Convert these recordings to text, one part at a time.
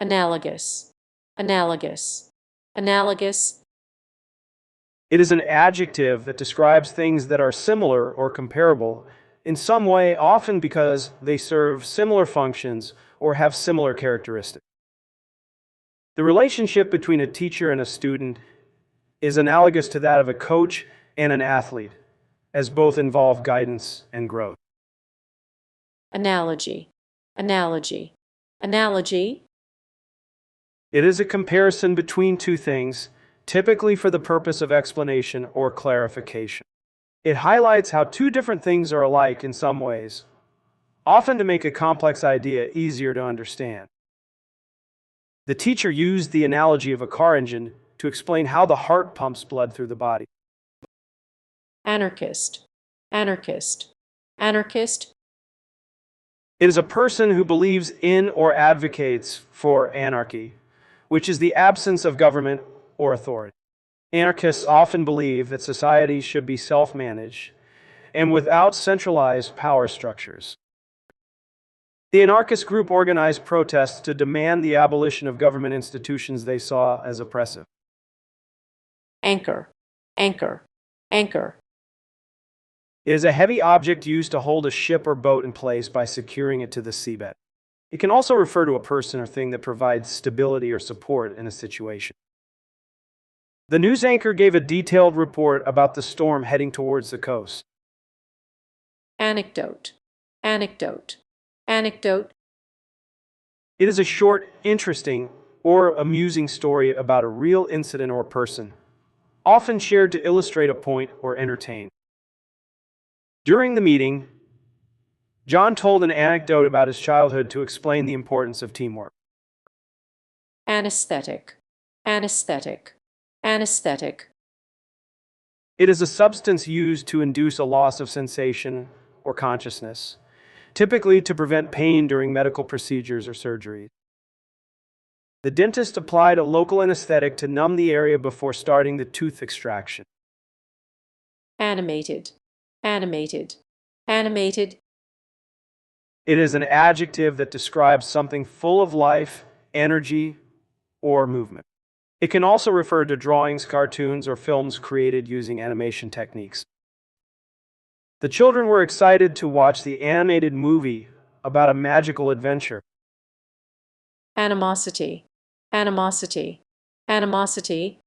analogous, analogous, analogous. It is an adjective that describes things that are similar or comparable in some way, often because they serve similar functions or have similar characteristics. The relationship between a teacher and a student is analogous to that of a coach and an athlete, as both involve guidance and growth. Analogy, analogy, analogy. It is a comparison between two things, typically for the purpose of explanation or clarification. It highlights how two different things are alike in some ways, often to make a complex idea easier to understand. The teacher used the analogy of a car engine to explain how the heart pumps blood through the body. Anarchist, anarchist, anarchist. It is a person who believes in or advocates for anarchy, which is the absence of government or authority. Anarchists often believe that society should be self-managed and without centralized power structures. The anarchist group organized protests to demand the abolition of government institutions they saw as oppressive. Anchor, anchor, anchor. It is a heavy object used to hold a ship or boat in place by securing it to the seabed. It can also refer to a person or thing that provides stability or support in a situation. The news anchor gave a detailed report about the storm heading towards the coast. Anecdote, anecdote, anecdote. It is a short, interesting, or amusing story about a real incident or person, often shared to illustrate a point or entertain. During the meeting, John told an anecdote about his childhood to explain the importance of teamwork. Anesthetic, anesthetic, anesthetic. It is a substance used to induce a loss of sensation or consciousness, typically to prevent pain during medical procedures or surgeries. The dentist applied a local anesthetic to numb the area before starting the tooth extraction. Animated, animated, animated. It is an adjective that describes something full of life, energy, or movement. It can also refer to drawings, cartoons, or films created using animation techniques. The children were excited to watch the animated movie about a magical adventure. Animosity, animosity, animosity.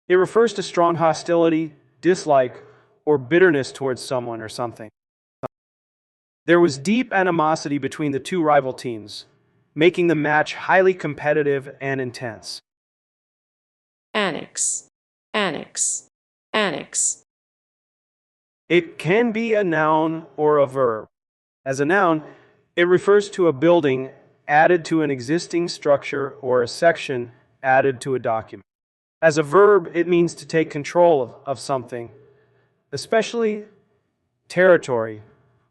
It refers to strong hostility, dislike, or bitterness towards someone or something. There was deep animosity between the two rival teams, making the match highly competitive and intense. Annex, annex, annex. It can be a noun or a verb. As a noun, it refers to a building added to an existing structure or a section added to a document. As a verb, it means to take control of something, especially territory,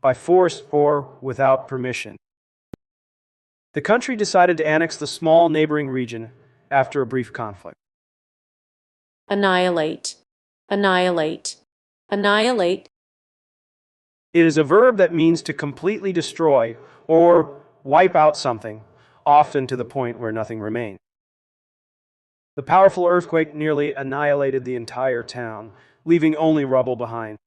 by force or without permission. The country decided to annex the small neighboring region after a brief conflict. Annihilate, annihilate, annihilate. It is a verb that means to completely destroy or wipe out something, often to the point where nothing remains. The powerful earthquake nearly annihilated the entire town, leaving only rubble behind.